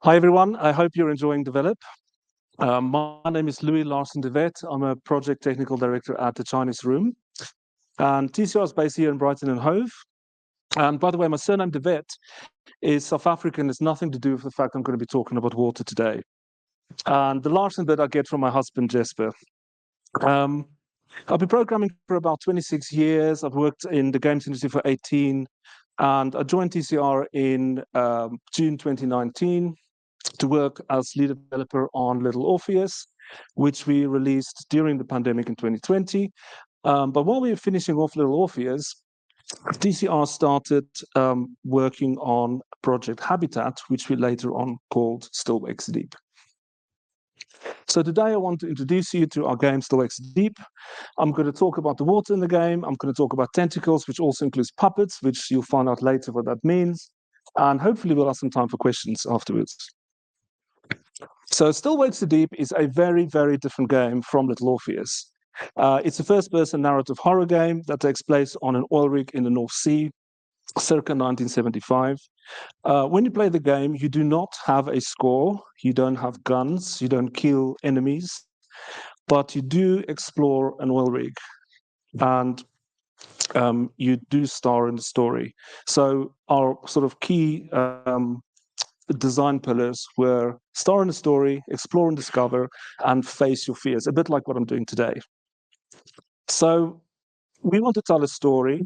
Hi everyone, I hope you're enjoying Develop. My name is Louis Larsen de Vet. I'm a project technical director at the Chinese Room. And TCR is based here in Brighton and Hove. And by the way, my surname de Vet is South African. It's nothing to do with the fact I'm going to be talking about water today. And the Larsen bit I get from my husband, Jesper. Um, I've been programming for about 26 years. I've worked in the games industry for 18. And I joined TCR in June 2019 to work as lead developer on Little Orpheus, which we released during the pandemic in 2020. But while we were finishing off Little Orpheus, TCR started working on Project Habitat, which we later on called Still Wakes Deep. So today I want to introduce you to our game Still Wakes Deep. I'm going to talk about the water in the game. I'm going to talk about tentacles, which also includes puppets, which you'll find out later what that means. And hopefully we'll have some time for questions afterwards. So Still Wakes Deep is a very, very different game from Little Orpheus. It's a first-person narrative horror game that takes place on an oil rig in the North Sea, circa 1975. When you play the game, you do not have a score, you don't have guns, you don't kill enemies, but you do explore an oil rig, and you do star in the story. So our sort of key design pillars were star in the story, explore and discover, and face your fears, a bit like what I'm doing today. So we want to tell a story.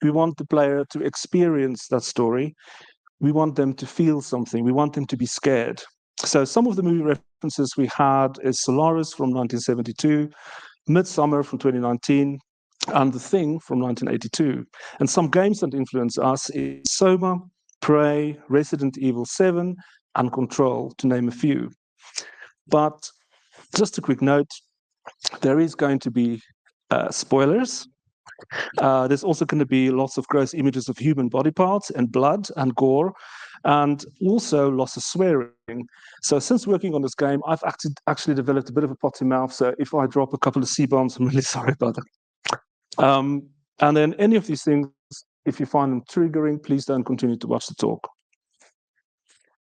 We want the player to experience that story. We want them to feel something. We want them to be scared. So some of the movie references we had is Solaris from 1972, Midsummer from 2019, and The Thing from 1982. And some games that influence us is Soma, Prey, Resident Evil 7, and Control, to name a few. But just a quick note, there is going to be spoilers. There's also going to be lots of gross images of human body parts and blood and gore, and also lots of swearing. So since working on this game, I've actually developed a bit of a potty mouth. So if I drop a couple of C-bombs, I'm really sorry about that. And then any of these things, if you find them triggering, please don't continue to watch the talk.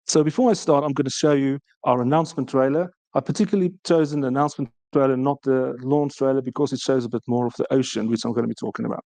So before I start, I'm going to show you our announcement trailer. I particularly chosen the announcement trailer, not the launch trailer, because it shows a bit more of the ocean, which I'm going to be talking about.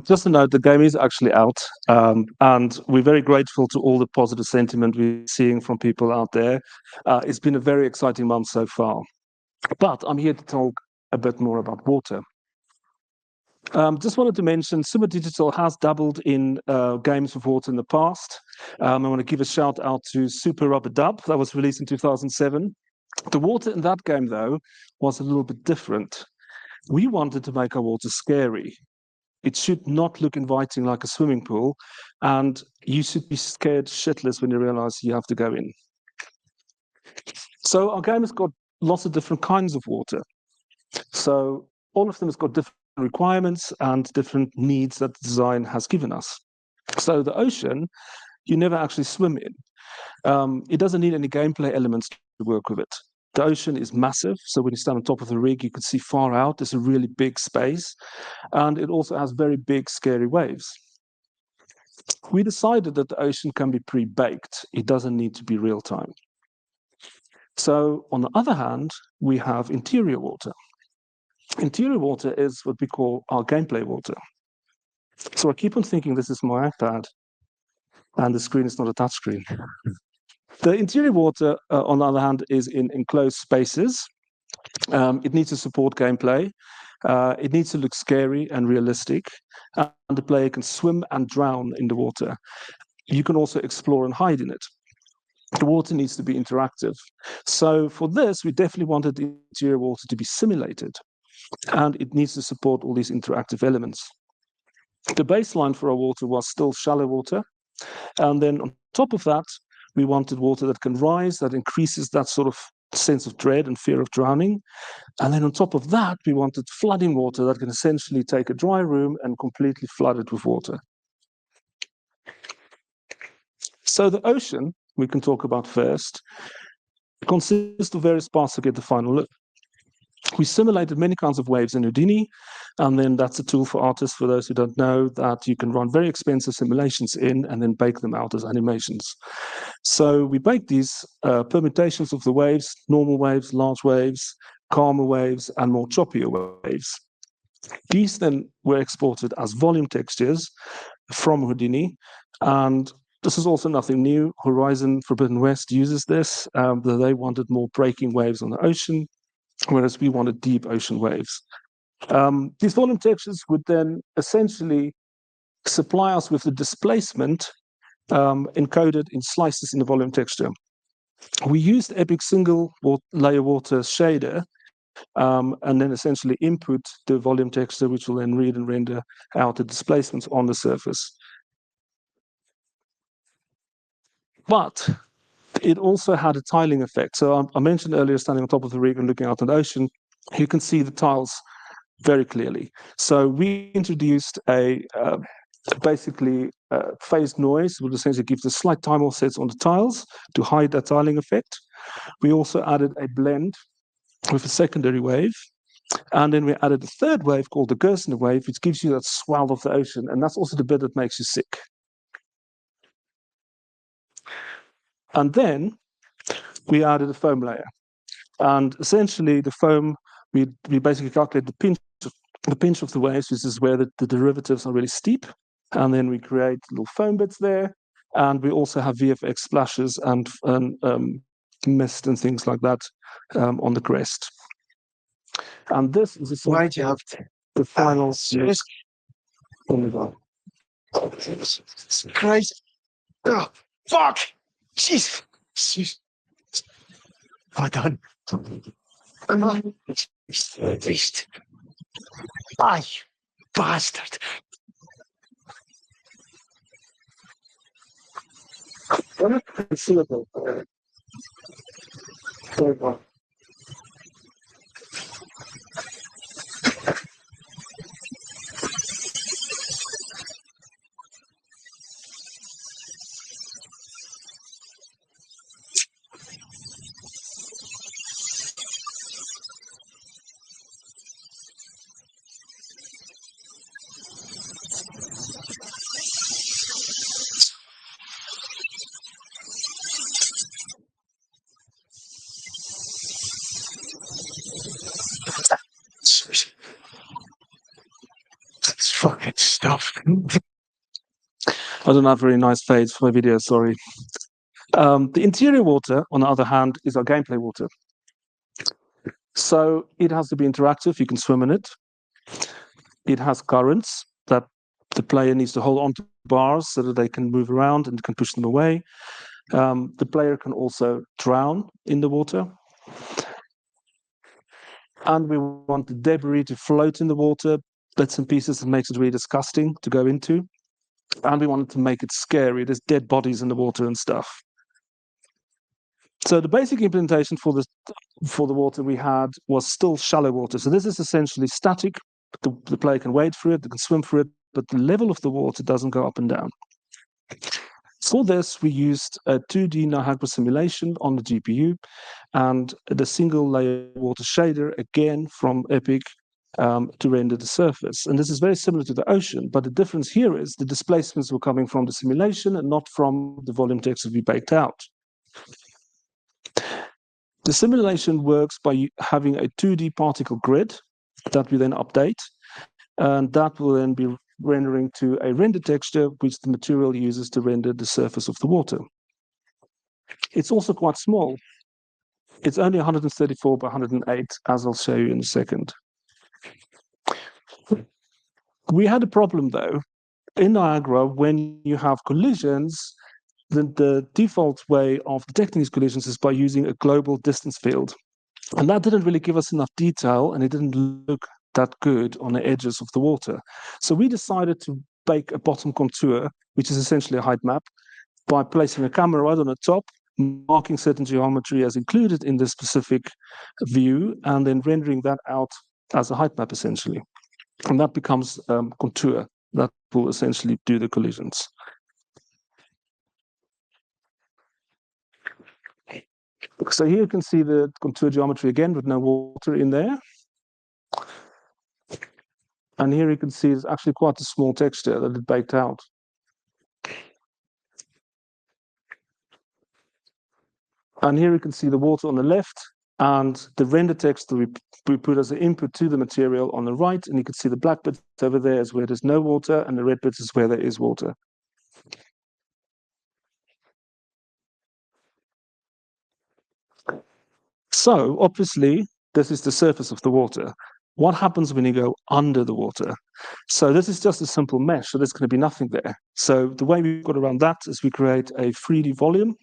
Just to note, the game is actually out, and we're very grateful to all the positive sentiment we're seeing from people out there. It's been a very exciting month so far. But I'm here to talk a bit more about water. Just wanted to mention, Sumo Digital has dabbled in games with water in the past. I want to give a shout out to Super Rubber Dub, that was released in 2007. The water in that game, though, was a little bit different. We wanted to make our water scary. It should not look inviting like a swimming pool, and you should be scared shitless when you realize you have to go in. So our game has got lots of different kinds of water. So all of them has got different requirements and different needs that the design has given us. So the ocean, you never actually swim in. It doesn't need any gameplay elements to work with it. The ocean is massive, so when you stand on top of the rig, you can see far out. There's a really big space, and it also has very big, scary waves. We decided that the ocean can be pre-baked. It doesn't need to be real-time. So on the other hand, we have interior water. Interior water is what we call our gameplay water. So I keep on thinking this is my iPad, and the screen is not a touchscreen. The interior water, on the other hand, is in enclosed spaces. It needs to support gameplay. It needs to look scary and realistic. And the player can swim and drown in the water. You can also explore and hide in it. The water needs to be interactive. So for this, we definitely wanted the interior water to be simulated. And it needs to support all these interactive elements. The baseline for our water was still shallow water. And then on top of that, we wanted water that can rise, that increases that sort of sense of dread and fear of drowning. And then on top of that, we wanted flooding water that can essentially take a dry room and completely flood it with water. So the ocean, we can talk about first, consists of various parts to get the final look. We simulated many kinds of waves in Houdini, and then that's a tool for artists, for those who don't know, that you can run very expensive simulations in and then bake them out as animations. So we baked these permutations of the waves, normal waves, large waves, calmer waves, and more choppier waves. These then were exported as volume textures from Houdini, and this is also nothing new. Horizon Forbidden West uses this. They wanted more breaking waves on the ocean, whereas we wanted deep ocean waves. These volume textures would then essentially supply us with the displacement encoded in slices in the volume texture. We used Epic single layer water shader and then essentially input the volume texture, which will then read and render out the displacements on the surface. But it also had a tiling effect. So I mentioned earlier, standing on top of the rig and looking out on the ocean, you can see the tiles very clearly. So we introduced basically phased noise, which essentially gives a slight time offsets on the tiles to hide that tiling effect. We also added a blend with a secondary wave. And then we added a third wave called the Gersner wave, which gives you that swell of the ocean. And that's also the bit that makes you sick. And then we added a foam layer. And essentially the foam, we basically calculate the pinch of the waves. This is where the derivatives are really steep. And then we create little foam bits there. And we also have VFX splashes and mist and things like that on the crest. And this is Why do you have the final. Christ. Oh, fuck! Jeez. Well done. Beast. Ah, you bastard. That's fucking stuff. I don't have very nice fades for my video, sorry. The interior water, on the other hand, is our gameplay water. So it has to be interactive. You can swim in it. It has currents that the player needs to hold onto bars so that they can move around and can push them away. The player can also drown in the water. And we want the debris to float in the water, bits and pieces that makes it really disgusting to go into. And we wanted to make it scary. There's dead bodies in the water and stuff. So the basic implementation for the water we had was still shallow water. So this is essentially static. The player can wade through it, they can swim through it, but the level of the water doesn't go up and down. For this, we used a 2D Niagara simulation on the GPU and the single layer water shader, again from Epic, to render the surface. And this is very similar to the ocean, but the difference here is the displacements were coming from the simulation and not from the volume text that we baked out. The simulation works by having a 2D particle grid that we then update, and that will then be rendering to a render texture, which the material uses to render the surface of the water. It's also quite small. It's only 134 by 108, as I'll show you in a second. We had a problem, though. In Niagara, when you have collisions, the default way of detecting these collisions is by using a global distance field. And that didn't really give us enough detail, and it didn't look that good on the edges of the water. So we decided to bake a bottom contour, which is essentially a height map, by placing a camera right on the top, marking certain geometry as included in the specific view, and then rendering that out as a height map, essentially. And that becomes contour. That will essentially do the collisions. So here you can see the contour geometry again with no water in there. And here you can see it's actually quite a small texture that it baked out. And here you can see the water on the left and the render text that we put as an input to the material on the right. And you can see the black bits over there is where there's no water, and the red bits is where there is water. So obviously, this is the surface of the water. What happens when you go under the water? So this is just a simple mesh, so there's going to be nothing there. So the way we got around that is we create a 3D volume.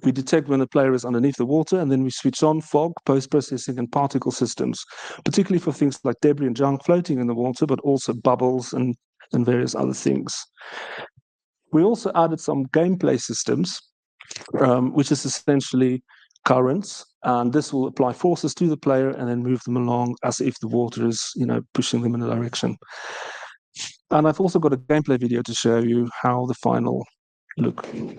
We detect when the player is underneath the water, and then we switch on fog, post-processing, and particle systems, particularly for things like debris and junk floating in the water, but also bubbles and various other things. We also added some gameplay systems, which is essentially currents, and this will apply forces to the player and then move them along as if the water is, pushing them in a direction. And I've also got a gameplay video to show you how the final look. Again,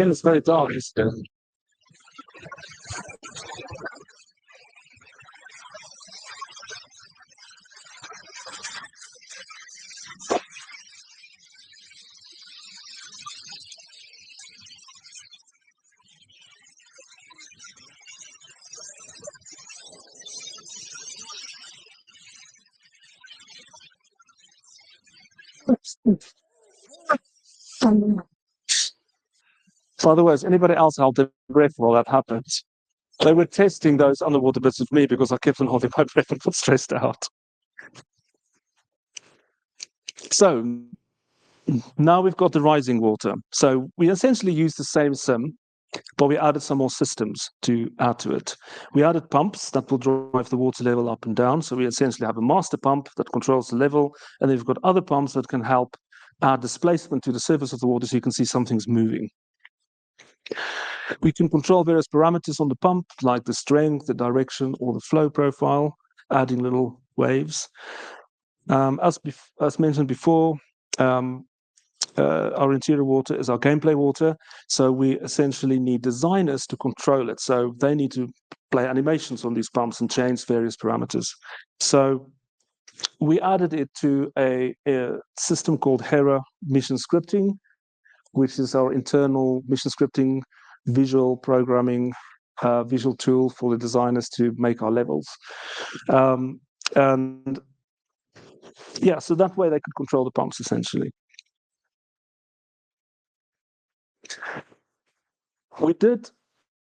it's very dark, isn't it? By the way, has anybody else held their breath while that happened? They were testing those underwater bits with me because I kept on holding my breath and got stressed out. So now we've got the rising water. So we essentially used the same sim, but we added some more systems to add to it. We added pumps that will drive the water level up and down. So we essentially have a master pump that controls the level, and then we've got other pumps that can help add displacement to the surface of the water so you can see something's moving. We can control various parameters on the pump, like the strength, the direction, or the flow profile, adding little waves. As mentioned before, our interior water is our gameplay water, so we essentially need designers to control it. So they need to play animations on these pumps and change various parameters. So we added it to a system called Hera Mission Scripting, which is our internal mission scripting visual programming visual tool for the designers to make our levels. And yeah, so that way they could control the pumps essentially. We did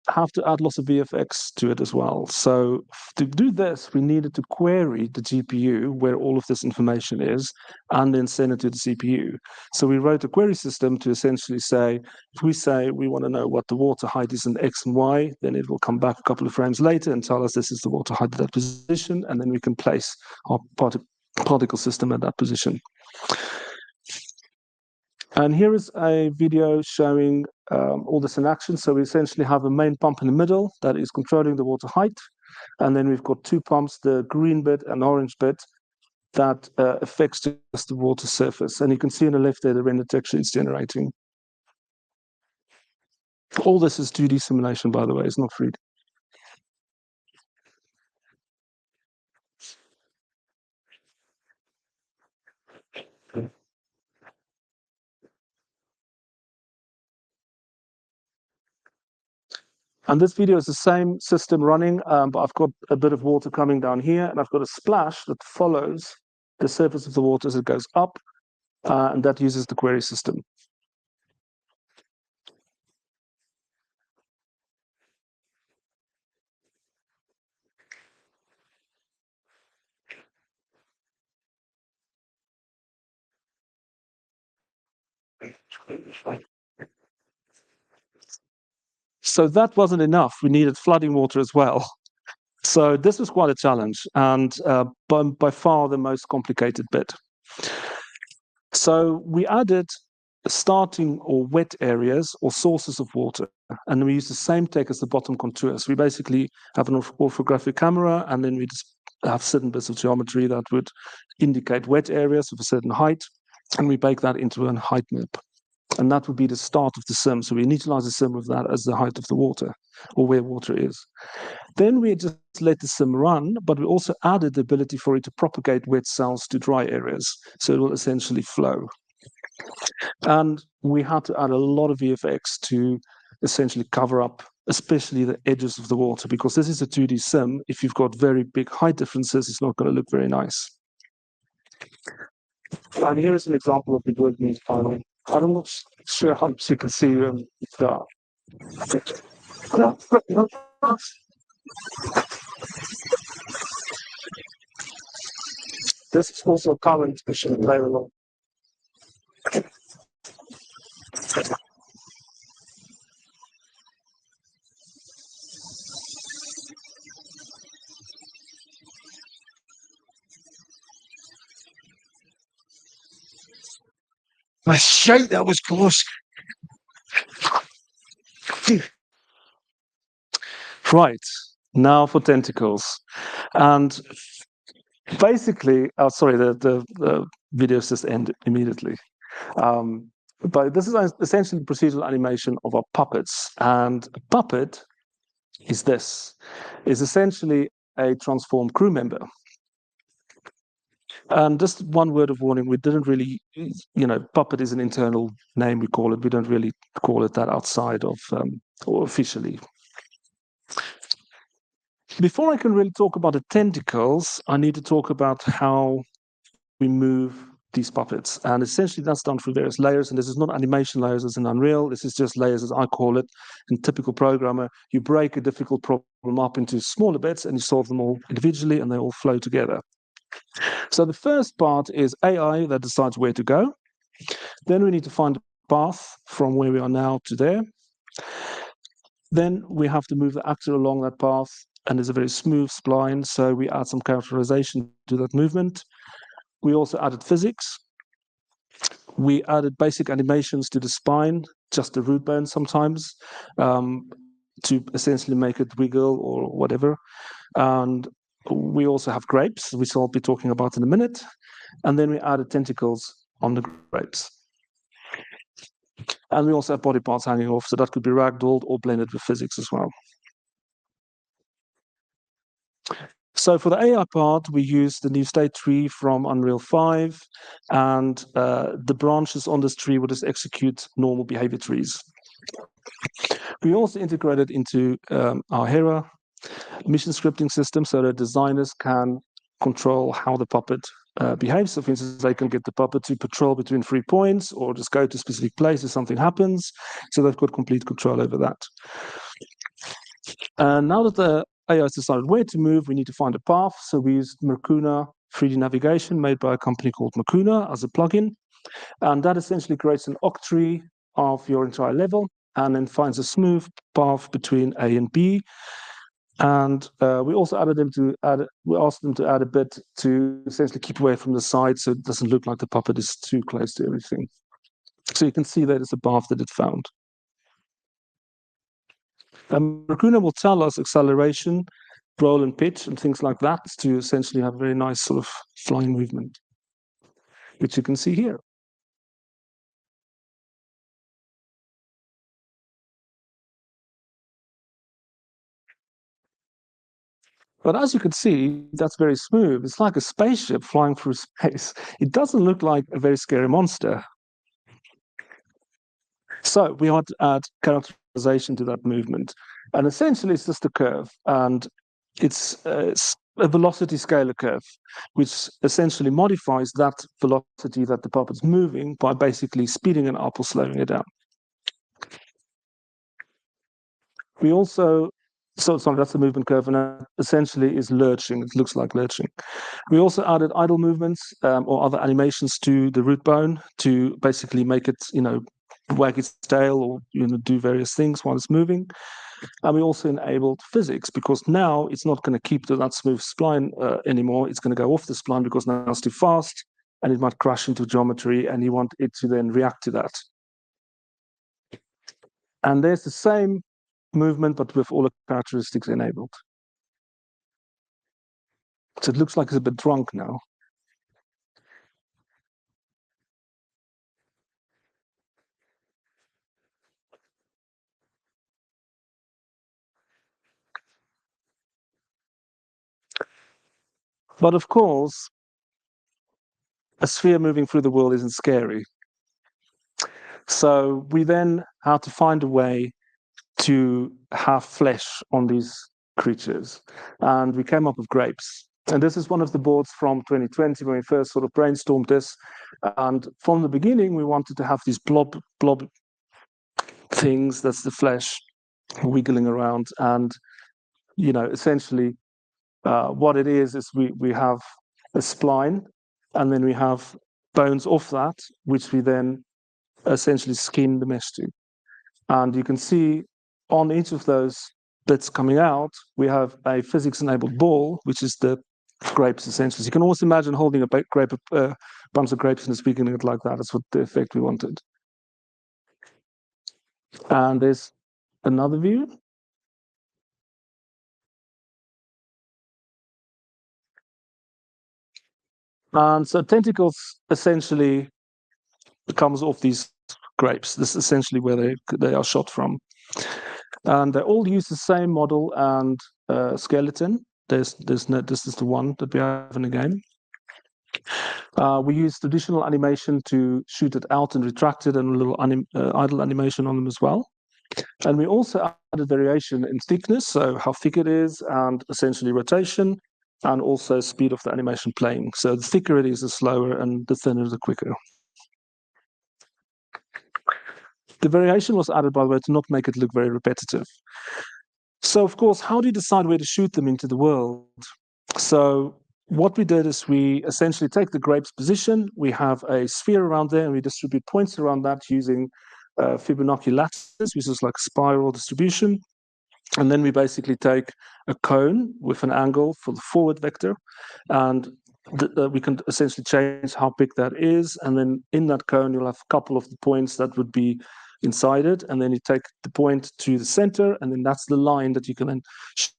have to add lots of VFX to it as well. So to do this, we needed to query the GPU where all of this information is, and then send it to the CPU. So we wrote a query system to essentially say, if we say we want to know what the water height is in X and Y, then it will come back a couple of frames later and tell us this is the water height at that position, and then we can place our particle system at that position. And here is a video showing all this in action. So we essentially have a main pump in the middle that is controlling the water height. And then we've got two pumps, the green bit and orange bit, that affects just the water surface. And you can see on the left there, the render texture it's generating. All this is 2D simulation, by the way, it's not 3D. And this video is the same system running, but I've got a bit of water coming down here, and I've got a splash that follows the surface of the water as it goes up, and that uses the query system. So that wasn't enough. We needed flooding water as well. So this was quite a challenge, and by far the most complicated bit. So we added starting or wet areas or sources of water, and we use the same tech as the bottom contours. We basically have an orthographic camera, and then we just have certain bits of geometry that would indicate wet areas of a certain height, and we bake that into a height map. And that would be the start of the sim. So we initialize the sim with that as the height of the water, or where water is. Then we just let the sim run, but we also added the ability for it to propagate wet cells to dry areas. So it will essentially flow. And we had to add a lot of VFX to essentially cover up, especially the edges of the water, because this is a 2D sim. If you've got very big height differences, it's not going to look very nice. And here is an example of the working filing. I'm not sure how much you can see that. This is also a common expression in Laravel. My shite, that was close. Right, now for tentacles. And basically, sorry, the videos just end immediately. But this is essentially procedural animation of our puppets. And a puppet is essentially a transformed crew member. And just one word of warning, we didn't really, puppet is an internal name, we call it. We don't really call it that outside of, or officially. Before I can really talk about the tentacles, I need to talk about how we move these puppets. And essentially that's done through various layers. And this is not animation layers as in Unreal. This is just layers as I call it. In typical programmer, you break a difficult problem up into smaller bits and you solve them all individually and they all flow together. So the first part is AI that decides where to go. Then we need to find a path from where we are now to there. Then we have to move the actor along that path, and there's a very smooth spline, so we add some characterization to that movement. We also added physics. We added basic animations to the spine, just the root bone sometimes, to essentially make it wiggle or whatever. And we also have grapes, which I'll be talking about in a minute. And then we added tentacles on the grapes. And we also have body parts hanging off, so that could be ragdolled or blended with physics as well. So for the AI part, we use the new state tree from Unreal 5, and the branches on this tree will just execute normal behavior trees. We also integrated into our Hera mission scripting system so that designers can control how the puppet behaves. So for instance, they can get the puppet to patrol between 3 points or just go to a specific place if something happens. So they've got complete control over that. And now that the AI has decided where to move, we need to find a path. So we used Mercuna 3D navigation made by a company called Mercuna as a plugin. And that essentially creates an octree of your entire level and then finds a smooth path between A and B. And we also asked them to add a bit to essentially keep away from the side so it doesn't look like the puppet is too close to everything. So you can see that it's a path that it found. Mercuna will tell us acceleration, roll and pitch and things like that to essentially have a very nice sort of flying movement, which you can see here. But as you can see, that's very smooth. It's like a spaceship flying through space. It doesn't look like a very scary monster. So we had to add characterization to that movement. And essentially, it's just a curve. And it's a velocity scalar curve, which essentially modifies that velocity that the puppet's moving by basically speeding it up or slowing it down. We also So sorry, that's the movement curve, and that essentially is lurching. It looks like lurching. We also added idle movements or other animations to the root bone to basically make it, wag its tail or do various things while it's moving. And we also enabled physics because now it's not going to keep to that smooth spline anymore. It's going to go off the spline because now it's too fast and it might crash into geometry, and you want it to then react to that. And there's the same movement, but with all the characteristics enabled. So it looks like it's a bit drunk now. But of course, a sphere moving through the world isn't scary. So we then had to find a way to have flesh on these creatures. And we came up with grapes. And this is one of the boards from 2020 when we first sort of brainstormed this. And from the beginning, we wanted to have these blob things, that's the flesh, wiggling around. And, essentially what it is we have a spline, and then we have bones off that, which we then essentially skin the mesh to. And you can see on each of those bits coming out, we have a physics-enabled ball, which is the grapes, essentially. So you can almost imagine holding a bunch of grapes and speaking it like that. That's what the effect we wanted. And there's another view. And so Tentacles essentially comes off these grapes. This is essentially where they are shot from. And they all use the same model and skeleton. This is the one that we have in the game. We use traditional animation to shoot it out and retract it, and a little idle animation on them as well. And we also added variation in thickness, so how thick it is, and essentially rotation, and also speed of the animation playing. So the thicker it is, the slower, and the thinner, the quicker. The variation was added, by the way, to not make it look very repetitive. So, of course, how do you decide where to shoot them into the world? So what we did is we essentially take the grape's position, we have a sphere around there, and we distribute points around that using Fibonacci lattices, which is like spiral distribution. And then we basically take a cone with an angle for the forward vector, and we can essentially change how big that is. And then in that cone, you'll have a couple of the points that would be inside it. And then you take the point to the center, and then that's the line that you can then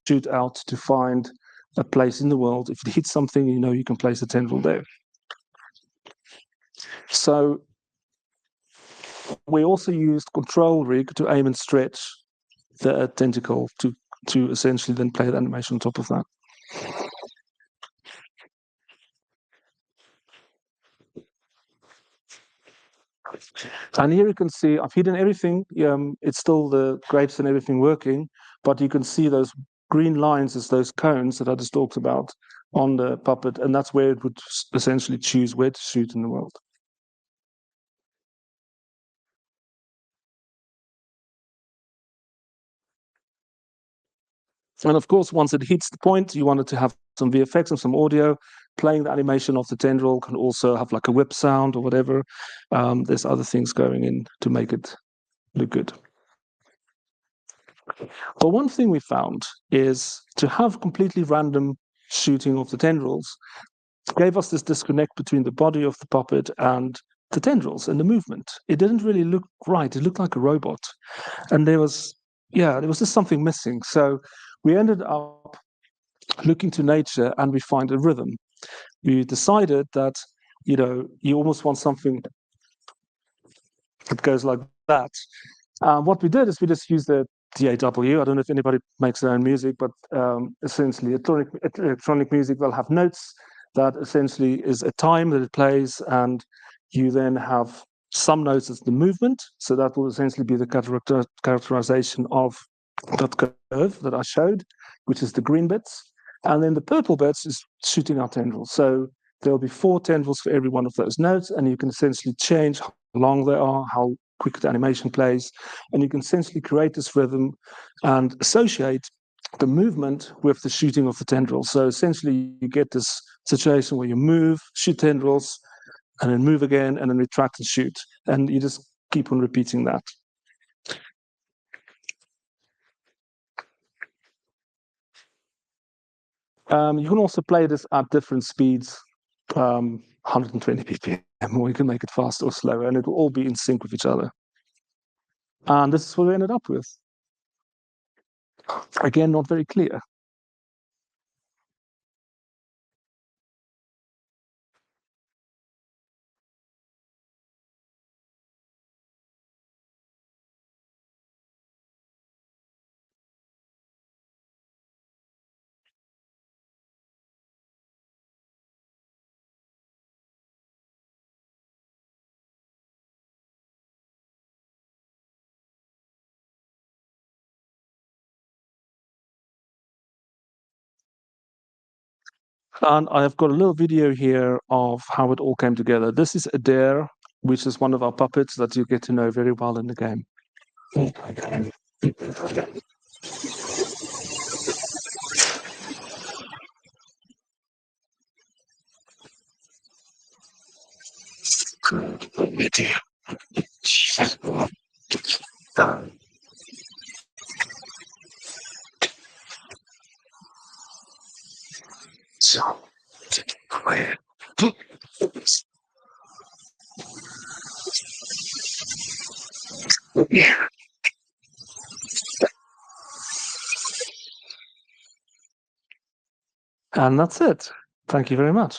shoot out to find a place in the world. If it hits something, you can place a tendril there. So we also used control rig to aim and stretch the tentacle to essentially then play the animation on top of that. And here you can see I've hidden everything. It's still the grapes and everything working, but you can see those green lines as those cones that I just talked about on the puppet, and that's where it would essentially choose where to shoot in the world. And of course, once it hits the point, you wanted to have some VFX and some audio. Playing the animation of the tendril can also have like a whip sound or whatever. There's other things going in to make it look good. But one thing we found is to have completely random shooting of the tendrils gave us this disconnect between the body of the puppet and the tendrils and the movement. It didn't really look right. It looked like a robot. And there was just something missing. So we ended up looking to nature, and we find a rhythm. We decided that, you almost want something that goes like that. What we did is we just used the DAW. I don't know if anybody makes their own music, but essentially electronic music, they'll have notes that essentially is a time that it plays, and you then have some notes as the movement. So that will essentially be the characterization of that curve that I showed, which is the green bits. And then the purple bits is shooting out tendrils. So there'll be 4 tendrils for every one of those notes, and you can essentially change how long they are, how quick the animation plays, and you can essentially create this rhythm and associate the movement with the shooting of the tendrils. So essentially, you get this situation where you move, shoot tendrils, and then move again, and then retract and shoot. And you just keep on repeating that. You can also play this at different speeds, 120 ppm, or you can make it faster or slower, and it will all be in sync with each other. And this is what we ended up with. Again, not very clear. And I have got a little video here of how it all came together. This is Adair, which is one of our puppets that you get to know very well in the game. So, quiet. Yeah. And that's it. Thank you very much.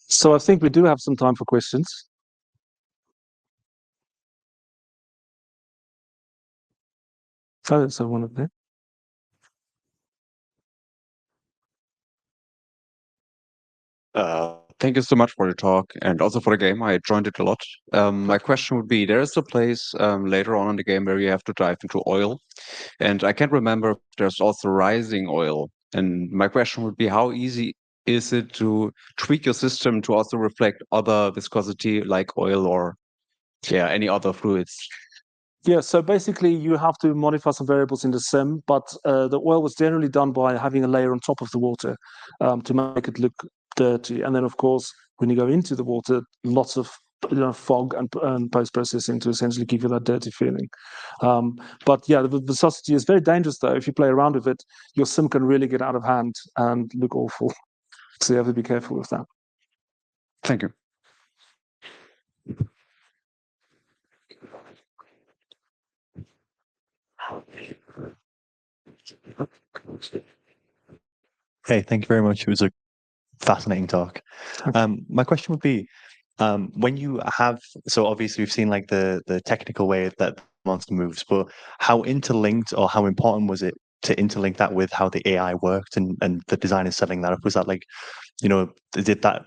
So I think we do have some time for questions. So one of them. Thank you so much for the talk and also for the game. I enjoyed it a lot. My question would be, there is a place later on in the game where you have to dive into oil. And I can't remember if there's also rising oil. And my question would be, how easy is it to tweak your system to also reflect other viscosity like oil or any other fluids? Yeah, so basically you have to modify some variables in the sim, but the oil was generally done by having a layer on top of the water to make it look dirty. And then, of course, when you go into the water, lots of fog and post-processing to essentially give you that dirty feeling. But yeah, the viscosity is very dangerous, though. If you play around with it, your sim can really get out of hand and look awful. So you have to be careful with that. Thank you. Hey, thank you very much. It was a fascinating talk. My question would be, when you have, so obviously we've seen like the technical way that the monster moves, but how interlinked or how important was it to interlink that with how the AI worked and the designers setting that up? Was that like, did that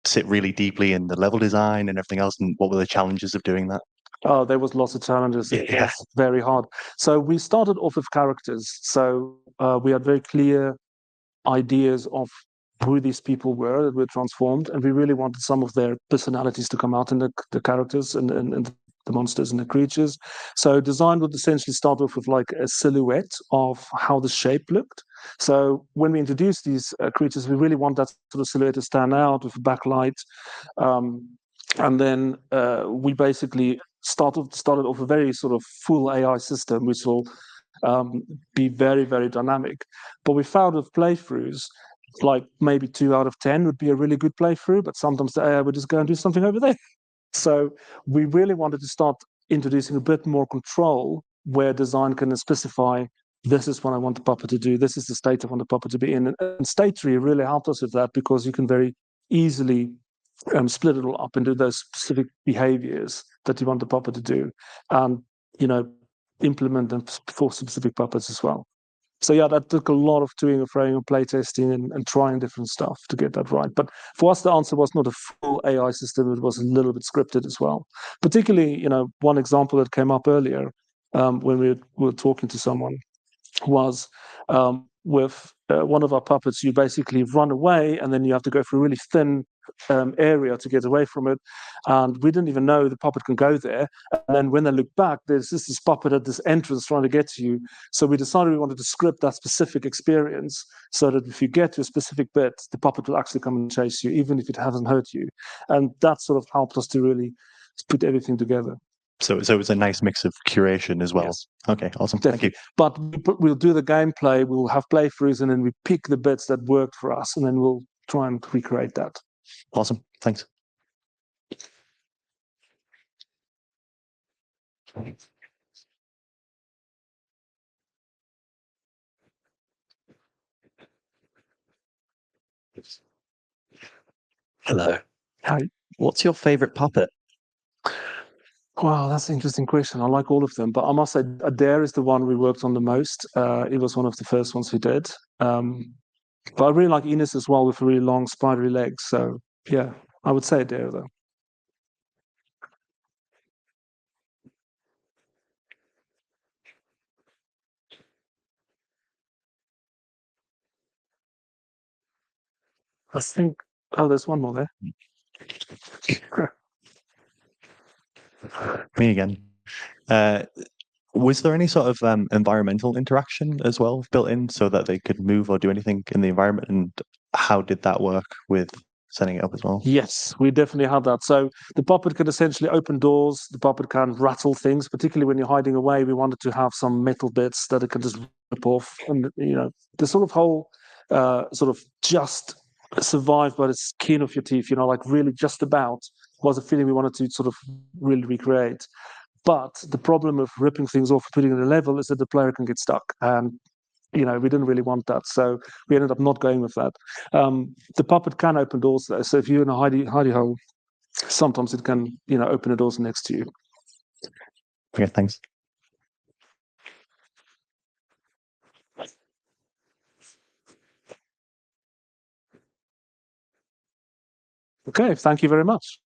sit really deeply in the level design and everything else? And what were the challenges of doing that? Oh, there was lots of challenges. Yeah. Yes, very hard. So we started off with characters. So we had very clear ideas of who these people were that were transformed, and we really wanted some of their personalities to come out in the characters and the monsters and the creatures. So design would essentially start off with like a silhouette of how the shape looked. So when we introduced these creatures, we really want that sort of silhouette to stand out with a backlight. And then we basically started off a very sort of full AI system, which will be very, very dynamic. But we found with playthroughs, like maybe 2 out of 10 would be a really good playthrough, but sometimes the AI would just go and do something over there. So we really wanted to start introducing a bit more control where design can specify, this is what I want the puppet to do, this is the state I want the puppet to be in. And state tree really helped us with that, because you can very easily split it all up into those specific behaviors that you want the puppet to do, and implement them for specific puppets as well. So yeah, that took a lot of toing and froing and playtesting and trying different stuff to get that right. But for us, the answer was not a full AI system; it was a little bit scripted as well. Particularly, one example that came up earlier when we were talking to someone was with one of our puppets. You basically run away, and then you have to go through a really thin area to get away from it, and we didn't even know the puppet can go there. And then when they look back, there's this puppet at this entrance trying to get to you. So we decided we wanted to script that specific experience so that if you get to a specific bit, the puppet will actually come and chase you, even if it hasn't hurt you. And that sort of helped us to really put everything together. So it was a nice mix of curation as well. Yes. Okay, awesome. Definitely. Thank you. But we'll do the gameplay, we'll have playthroughs, and then we pick the bits that worked for us, and then we'll try and recreate that. Awesome. Thanks. Hello. Hi. What's your favorite puppet? Wow, that's an interesting question. I like all of them, but I must say Adair is the one we worked on the most. It was one of the first ones we did. But I really like Ines as well, with really long spidery legs. So yeah, I would say Adair though. I think, oh, there's one more there. Me again. Was there any sort of environmental interaction as well built in so that they could move or do anything in the environment? And how did that work with setting it up as well? Yes, we definitely have that. So the puppet can essentially open doors. The puppet can rattle things, particularly when you're hiding away. We wanted to have some metal bits that it can just rip off, and the sort of whole sort of just survive by the skin of your teeth. Like really just about was a feeling we wanted to sort of really recreate. But the problem of ripping things off, putting it in a level, is that the player can get stuck. And we didn't really want that, so we ended up not going with that. The puppet can open doors though, so if you're in a hidey hole, sometimes it can open the doors next to you. Okay, thanks. Okay, thank you very much.